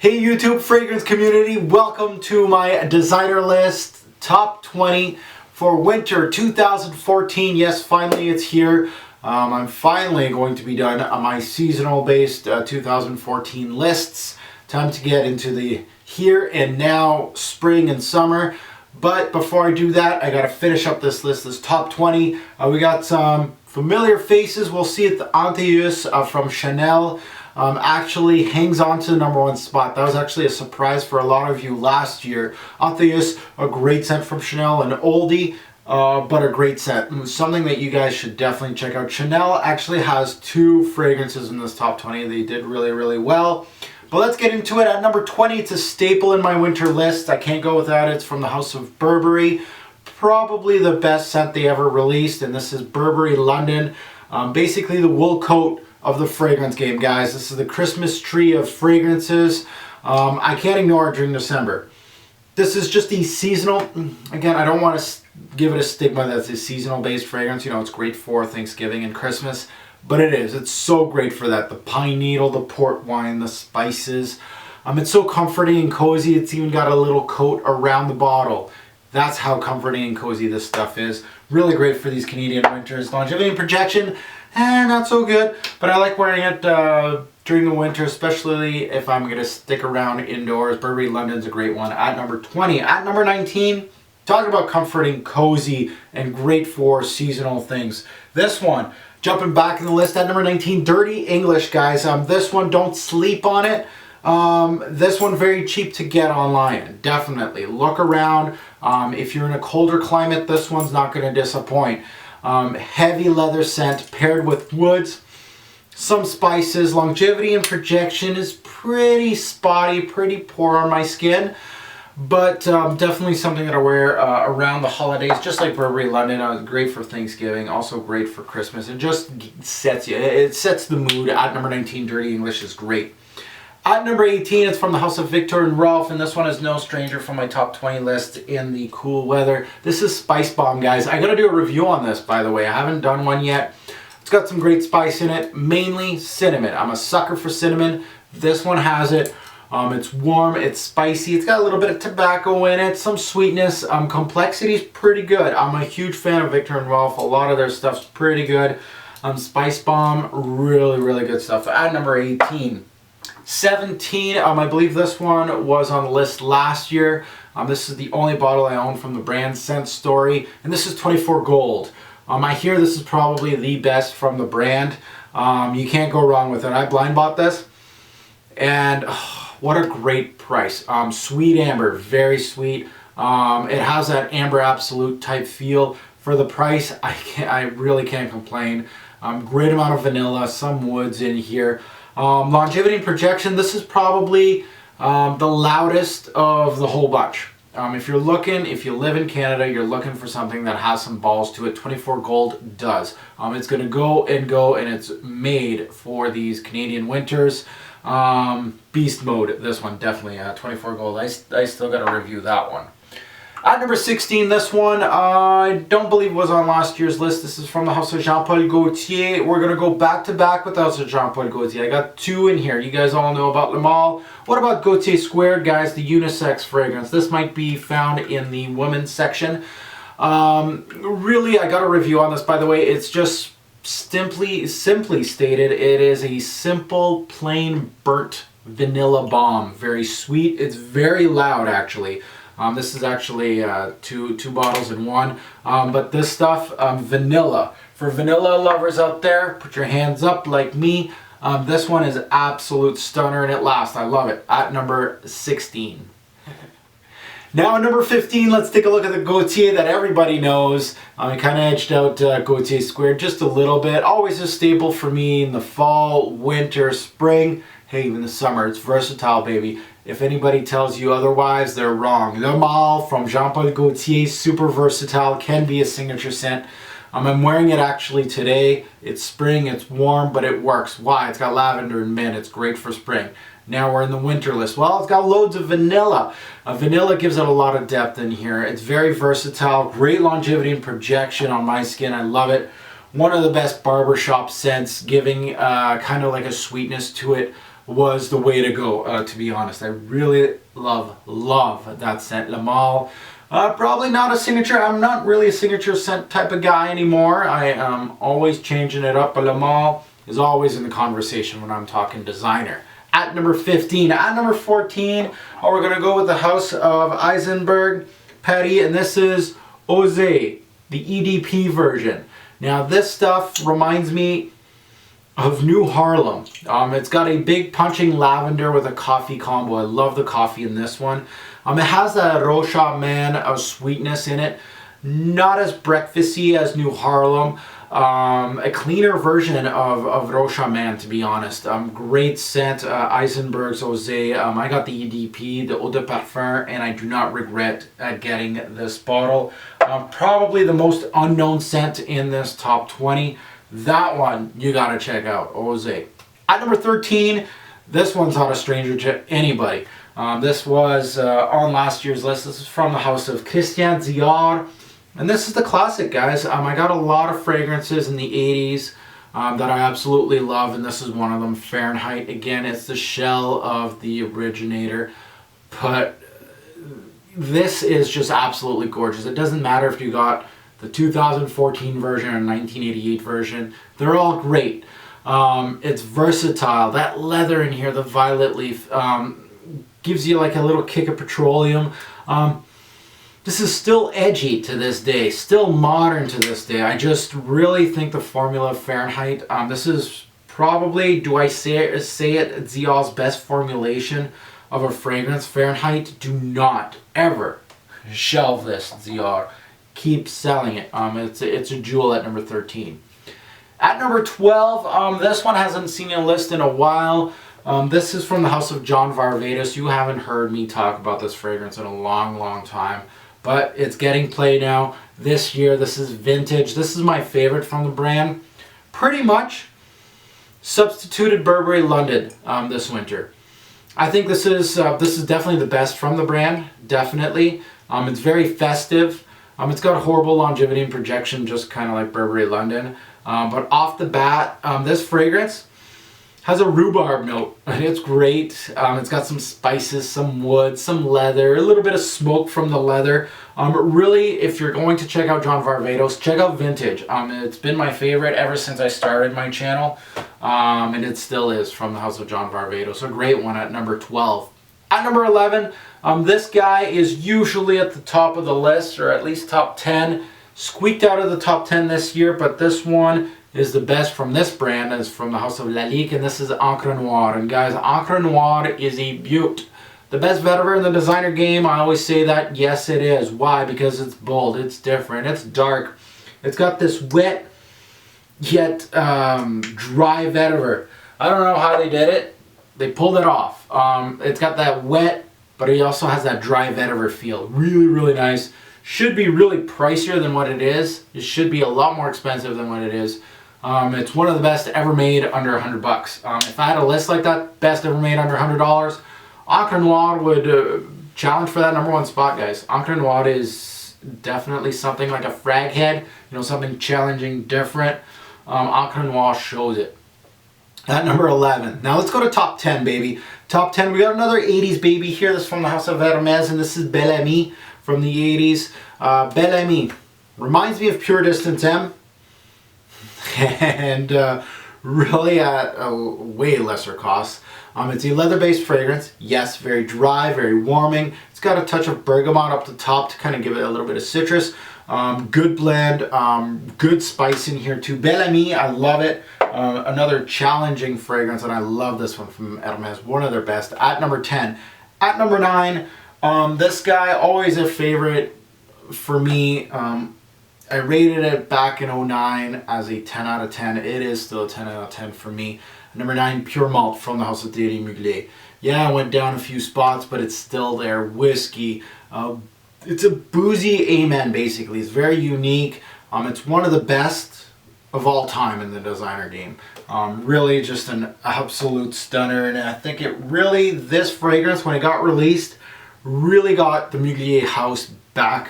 Hey YouTube fragrance community, welcome to my designer list top 20 for winter 2014. Yes, finally it's here. I'm finally going to be done on my seasonal based 2014 lists. Time to get into the here and now spring and summer. But before I do that, I gotta finish up this list, this top 20. We got some familiar faces. We'll see it, the Antaeus from Chanel. Actually hangs on to the #1 spot. That was actually a surprise for a lot of you last year. Antaeus, a great scent from Chanel, an oldie, but a great scent. Something that you guys should definitely check out. Chanel actually has 2 fragrances in this top 20. They did really, really well. But let's get into it. At number 20, it's a staple in my winter list. I can't go without it. It's from the House of Burberry. Probably the best scent they ever released, and this is Burberry London. Basically the wool coat of the fragrance game, guys. This is the Christmas tree of fragrances. I can't ignore it during December. This is just the seasonal. Again, I don't want to give it a stigma that it's a seasonal based fragrance. You know, it's great for Thanksgiving and Christmas, but it is. It's so great for that. The pine needle, the port wine, the spices. It's so comforting and cozy. It's even got a little coat around the bottle. That's how comforting and cozy this stuff is. Really great for these Canadian winters. Longevity and projection, not so good, but I like wearing it during the winter, especially if I'm going to stick around indoors. Burberry London's a great one at number 20. At number 19, talking about comforting, cozy, and great for seasonal things. This one, jumping back in the list at number 19, Dirty English, guys. This one, don't sleep on it. This one, very cheap to get online. Definitely look around. If you're in a colder climate, this one's not going to disappoint. Heavy leather scent paired with woods, some spices. Longevity and projection is pretty spotty, pretty poor on my skin, but definitely something that I wear around the holidays, just like Burberry London. Great for Thanksgiving, also great for Christmas. It just sets you, it sets the mood. At number 19, Dirty English is great. At number 18, it's from the House of Victor and Rolf, and this one is no stranger from my top 20 list in the cool weather. This is Spice Bomb, guys. I gotta do a review on this, by the way. I haven't done one yet. It's got some great spice in it, mainly cinnamon. I'm a sucker for cinnamon. This one has it. It's warm, it's spicy, it's got a little bit of tobacco in it, some sweetness. Complexity is pretty good. I'm a huge fan of Victor and Rolf. A lot of their stuff's pretty good. Spice Bomb, really, really good stuff. At number 18. 17, I believe this one was on the list last year. This is the only bottle I own from the brand, Scent Story, and this is 24 Gold. I hear this is probably the best from the brand. You can't go wrong with it. I blind bought this, and what a great price. Sweet amber, very sweet. It has that Amber Absolute type feel. For the price, I really can't complain. Great amount of vanilla, some woods in here. Longevity and projection, this is probably the loudest of the whole bunch. If you live in Canada, you're looking for something that has some balls to it, 24 Gold does. It's going to go, and it's made for these Canadian winters. Beast mode, this one, definitely. 24 Gold, I still got to review that one. At number 16, this one, I don't believe was on last year's list. This is from the House of Jean-Paul Gaultier. We're going to go back to back with the House of Jean-Paul Gaultier. I got 2 in here. You guys all know about Le Male. What about Gaultier Squared, guys? The unisex fragrance. This might be found in the women's section. Really, I got a review on this, by the way. It's just simply stated, it is a simple, plain, burnt vanilla bomb. Very sweet. It's very loud, actually. This is actually two bottles in one, but this stuff, vanilla. For vanilla lovers out there, put your hands up like me. This one is absolute stunner, and it lasts. I love it. At number 16. Now at number 15, let's take a look at the Gaultier that everybody knows. I kind of edged out Gaultier Squared just a little bit. Always a staple for me in the fall, winter, spring. Hey, even the summer. It's versatile, baby. If anybody tells you otherwise, they're wrong. Le Male from Jean-Paul Gaultier, super versatile, can be a signature scent. I'm wearing it actually today. It's spring, it's warm, but it works. Why? It's got lavender and mint. It's great for spring. Now we're in the winter list. Well, it's got loads of vanilla. Vanilla gives it a lot of depth in here. It's very versatile, great longevity and projection on my skin. I love it. One of the best barbershop scents, giving kind of like a sweetness to it. was the way to go, to be honest. I really love that scent. Le Male. Probably not a signature. I'm not really a signature scent type of guy anymore. I am always changing it up, but Le Male is always in the conversation when I'm talking designer. At number 15. At number 14, we're going to go with the House of Eisenberg Patty, and this is Ose, the EDP version. Now this stuff reminds me of New Harlem. It's got a big punching lavender with a coffee combo. I love the coffee in this one. It has that Rocha Man of sweetness in it. Not as breakfasty as New Harlem. A cleaner version of Rocha Man, to be honest. Great scent, Eisenberg's Ose. I got the EDP, the Eau de Parfum, and I do not regret getting this bottle. Probably the most unknown scent in this top 20. That one you gotta check out, Ose. At number 13, this one's not a stranger to anybody. This was on last year's list. This is from the house of Christian Dior. And this is the classic, guys. I got a lot of fragrances in the 80s that I absolutely love, and this is one of them, Fahrenheit. Again, it's the shell of the originator, but this is just absolutely gorgeous. It doesn't matter if you got the 2014 version or 1988 version. They're all great. It's versatile. That leather in here, the violet leaf, gives you like a little kick of petroleum. This is still edgy to this day, still modern to this day. I just really think the formula of Fahrenheit, this is probably, do I say it, Dior's best formulation of a fragrance. Fahrenheit, do not ever shelve this, Dior. Keep selling it. It's a jewel at number 13. At number 12, this one hasn't seen a list in a while. This is from the house of John Varvatos. You haven't heard me talk about this fragrance in a long time. But it's getting played now this year. This is vintage. This is my favorite from the brand. Pretty much substituted Burberry London this winter. I think this is definitely the best from the brand. Definitely. It's very festive. It's got horrible longevity and projection, just kind of like Burberry London. But off the bat, this fragrance has a rhubarb note, and it's great. It's got some spices, some wood, some leather, a little bit of smoke from the leather. Really, if you're going to check out John Varvatos, check out Vintage. It's been my favorite ever since I started my channel, and it still is, from the house of John Varvatos. A great one at number 12. At number 11, this guy is usually at the top of the list, or at least top 10. Squeaked out of the top 10 this year, but this one is the best from this brand. It's from the house of Lalique, and this is Encre Noire. And guys, Encre Noire is a beaut. The best vetiver in the designer game, I always say that. Yes, it is. Why? Because it's bold, it's different, it's dark. It's got this wet yet dry vetiver. I don't know how they did it. They pulled it off. It's got that wet, but it also has that dry vetiver feel. Really nice. Should be really pricier than what it is. It should be a lot more expensive than what it is. It's one of the best ever made under 100 bucks. If I had a list like that, best ever made under $100, Encre Noire would challenge for that #1 spot, guys. Encre Noire is definitely something like a frag head, something challenging, different. Encre Noire shows it. At number 11. Now let's go to top 10, baby. Top 10, we got another 80s baby here. This is from the house of Hermes, and this is Bel Ami from the 80s. Bel Ami reminds me of Pure Distance M. And really at a way lesser cost. It's a leather-based fragrance. Yes, very dry, very warming. It's got a touch of bergamot up the top to kind of give it a little bit of citrus. Good blend, good spice in here too. Bel Ami, I love it. Another challenging fragrance, and I love this one from Hermes. One of their best. At number 10. At number 9, this guy, always a favorite for me. I rated it back in 09 as a 10 out of 10. It is still a 10 out of 10 for me. Number 9, Pure Malt from the house of Thierry Mugler. Yeah, I went down a few spots, but it's still there. Whiskey. It's a boozy amen, basically. It's very unique. It's one of the best of all time in the designer game. Really just an absolute stunner. And I think it really, this fragrance, when it got released, really got the Mugler house back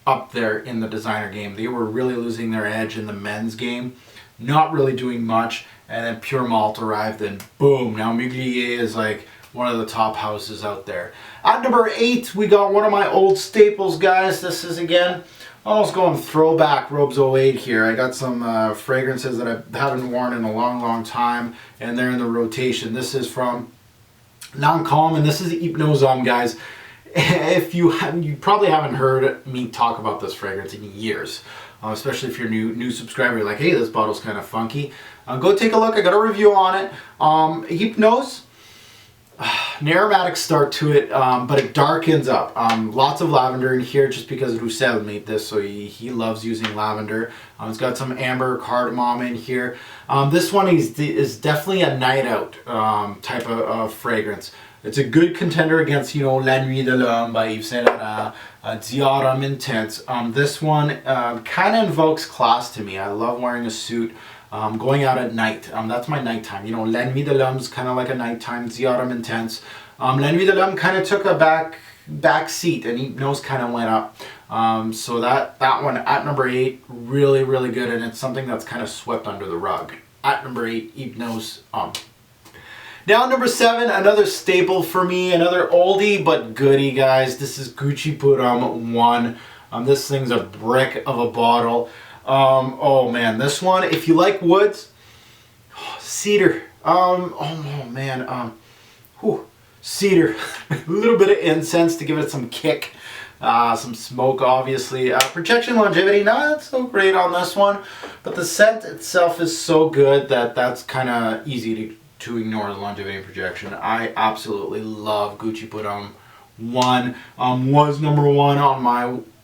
up there in the designer game. They were really losing their edge in the men's game. not really doing much, and then Pure Malt arrived, and boom, now Muglier is like one of the top houses out there. At number 8, we got one of my old staples, guys. This is, again, almost going throwback Robes 08 here. I got some fragrances that I haven't worn in a long time, and they're in the rotation. This is from Lancôme, and this is Hypnose Homme, guys. If you probably haven't heard me talk about this fragrance in years, especially if you're new subscriber. You're like, hey, this bottle's kind of funky. Go take a look. I got a review on it. Hypnose. An aromatic start to it, but it darkens up. Lots of lavender in here just because Roussel made this, so he loves using lavender. It's got some amber cardamom in here. This one is definitely a night out type of fragrance. It's a good contender against, La Nuit de l'Homme by Yves Saint Laurent, Dior Homme Intense. This one kind of invokes class to me. I love wearing a suit. Going out at night, that's my nighttime. La Nuit de l'Homme is kind of like a nighttime. Dior Homme Intense. La Nuit de l'Homme kind of took a back seat, and Hypnose kind of went up. So that one at number 8, really good, and it's something that's kind of swept under the rug. At number 8, Hypnose Homme. Now number 7, another staple for me, another oldie but goodie, guys. This is Gucci Pour Homme 1. This thing's a brick of a bottle. Oh man, this one, if you like woods, cedar, cedar, a little bit of incense to give it some kick, some smoke obviously, protection, longevity, not so great on this one, but the scent itself is so good that that's kind of easy to ignore the longevity and projection. I absolutely love Gucci Pour Homme 1, was number 1 on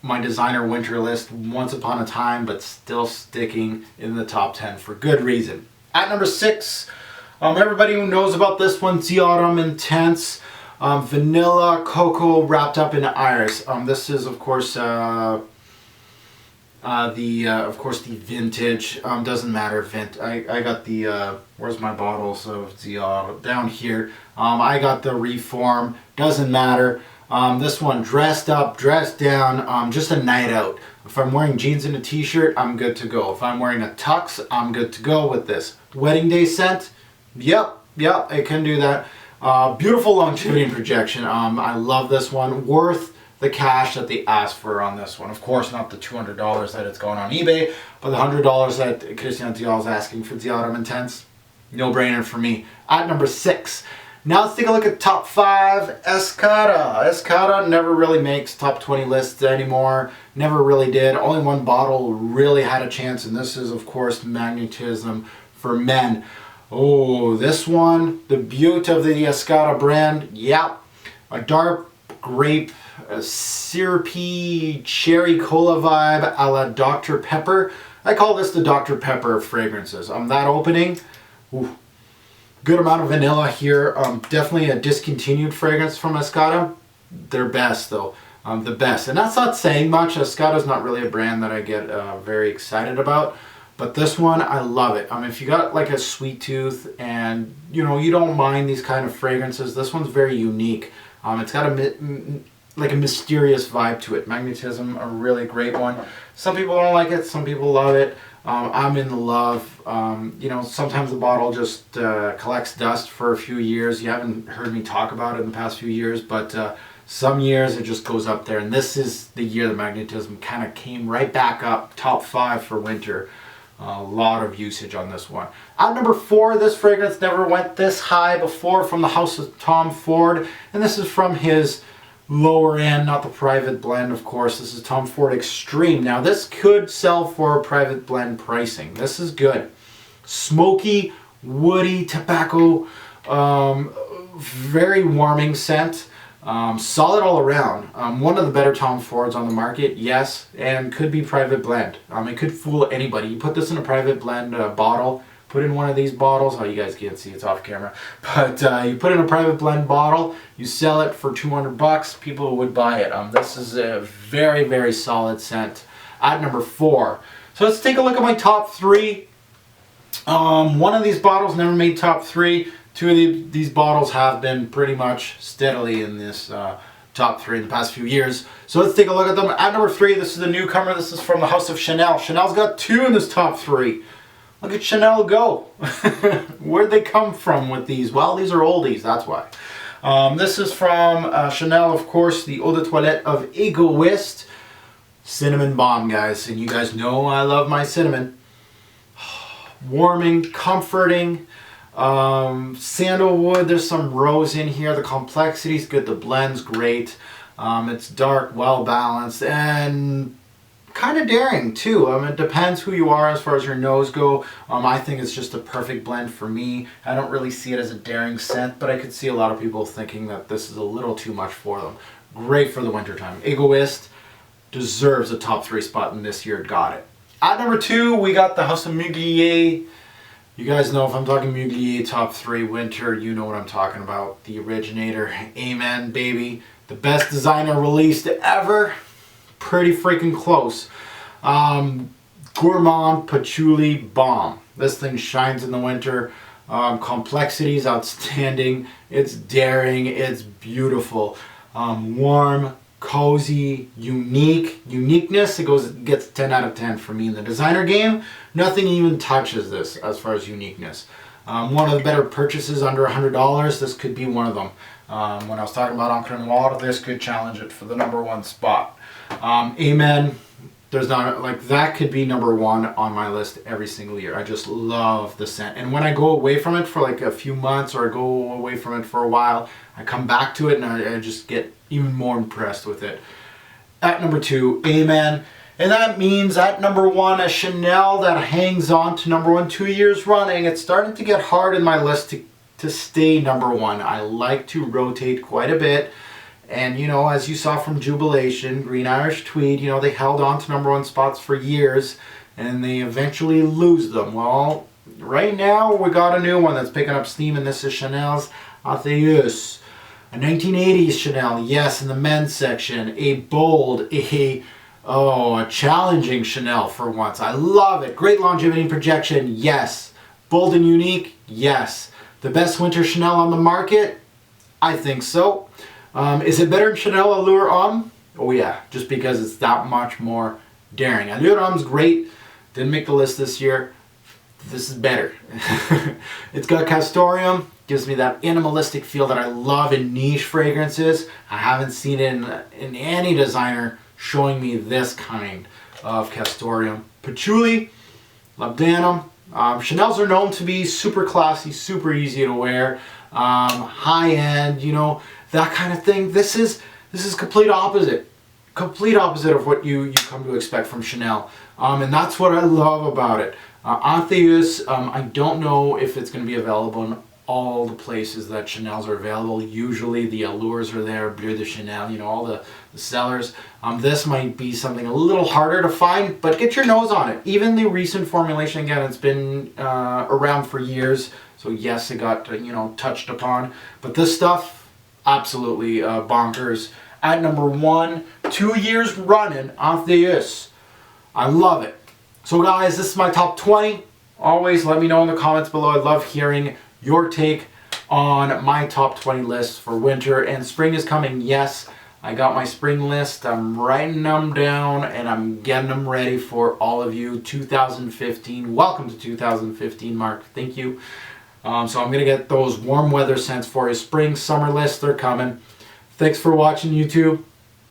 my designer winter list once upon a time, but still sticking in the top 10 for good reason. At number 6, everybody who knows about this one, Dior Homme Intense, vanilla cocoa wrapped up in iris. This is of course the vintage. Doesn't matter, I got the where's my bottles of Dior down here. I got the Reform. Doesn't matter. This one, dressed up, dressed down, just a night out. If I'm wearing jeans and a t-shirt, I'm good to go. If I'm wearing a tux, I'm good to go with this. Wedding day scent, yep, it can do that. Beautiful longevity and projection. I love this one. Worth the cash that they asked for on this one. Of course, not the $200 that it's going on eBay, but the $100 that Christian Dior is asking for Dior Homme Intense. No brainer for me. At number 6. Now let's take a look at top 5. Escada. Escada never really makes top 20 lists anymore. Never really did. Only one bottle really had a chance, and this is of course Magnetism for Men. Oh, this one, the beauty of the Escada brand. Yep, a dark grape, a syrupy cherry cola vibe a la Dr. Pepper. I call this the Dr. Pepper of fragrances. That opening, ooh. Good amount of vanilla here. Definitely a discontinued fragrance from Escada. Their best though, the best. And that's not saying much. Escada's not really a brand that I get very excited about. But this one, I love it. If you got like a sweet tooth and you don't mind these kind of fragrances, this one's very unique. It's got like a mysterious vibe to it. Magnetism, a really great one. Some people don't like it, some people love it. I'm in the love. Sometimes the bottle just collects dust for a few years. You haven't heard me talk about it in the past few years, but some years it just goes up there. And this is the year the Magnetism kind of came right back up, top 5 for winter. A lot of usage on this one. At number 4, this fragrance never went this high before, from the house of Tom Ford, and this is from his lower end, not the private blend, of course. This is Tom Ford Extreme. Now this could sell for private blend pricing. This is good. Smoky, woody, tobacco, very warming scent. Solid all around. One of the better Tom Fords on the market, yes, and could be private blend. It could fool anybody. You put this in a private blend bottle, put in one of these bottles. Oh, you guys can't see, it's off camera. But you put in a private blend bottle, you sell it for $200, people would buy it. This is a very solid scent. At number 4. So let's take a look at my top 3. One of these bottles never made top 3. 2 of these bottles have been pretty much steadily in this top 3 in the past few years. So let's take a look at them. At number 3, this is a newcomer. This is from the house of Chanel. Chanel's got 2 in this top 3. Look at Chanel go. Where'd they come from with these? Well, these are oldies, that's why. This is from Chanel, of course, the Eau de Toilette of Egoist. Cinnamon bomb, guys. And you guys know I love my cinnamon. Warming, comforting. Sandalwood, there's some rose in here. The complexity's good, the blend's great. It's dark, well balanced, and kind of daring too. It depends who you are as far as your nose go. I think it's just a perfect blend for me. I don't really see it as a daring scent, but I could see a lot of people thinking that this is a little too much for them. Great for the wintertime. Egoist deserves a top 3 spot, and this year got it. At number 2, we got the House of Mugler. You guys know if I'm talking Mugler top 3 winter, you know what I'm talking about. The originator. Amen, baby. The best designer released ever. Pretty freaking close. Gourmand Patchouli Bomb. This thing shines in the winter. Complexity is outstanding. It's daring. It's beautiful. Warm, cozy, uniqueness. It gets 10 out of 10 for me in the designer game. Nothing even touches this as far as uniqueness. One of the better purchases under $100. This could be one of them. When I was talking about Encre Noire, this could challenge it for the number 1 spot. Amen. There's not, like, that could be number 1 on my list every single year. I just love the scent. And when I go away from it for like a few months, or I go away from it for a while, I come back to it and I just get even more impressed with it. At number 2, Amen. And that means at number 1, a Chanel that hangs on to number 1 2 years running. It's starting to get hard in my list to stay number 1. I like to rotate quite a bit. And, you know, as you saw from Jubilation, Green Irish Tweed, you know, they held on to number 1 spots for years, and they eventually lose them. Well, right now we got a new one that's picking up steam, and this is Chanel's Atheus. A 1980s Chanel, yes, in the men's section. A bold, a challenging Chanel for once. I love it. Great longevity and projection, yes. Bold and unique, yes. The best winter Chanel on the market? I think so. Is it better than Chanel Allure Homme? Oh yeah, just because it's that much more daring. Allure Homme's great. Didn't make the list this year. This is better. It's got Castoreum. Gives me that animalistic feel that I love in niche fragrances. I haven't seen it in any designer showing me this kind of Castoreum. Patchouli, Labdanum. Chanel's are known to be super classy, super easy to wear, high end, you know, that kind of thing. This is complete opposite of what you come to expect from Chanel, and that's what I love about it. Atheus, I don't know if it's going to be available in all the places that Chanel's are available. Usually the Allures are there, Bleu de Chanel, you know, all the sellers. This might be something a little harder to find, but get your nose on it. Even the recent formulation, again, it's been around for years, so yes, it got you know, touched upon, but this stuff, absolutely bonkers. At number 1, 2 years running, Atheus. I love it. So guys, this is my top 20. Always let me know in the comments below. I love hearing your take on my top 20 lists for winter, and spring is coming. Yes, I got my spring list. I'm writing them down and I'm getting them ready for all of you. 2015. Welcome to 2015, Mark. Thank you. So I'm going to get those warm weather scents for you. Spring, summer lists, they're coming. Thanks for watching, YouTube.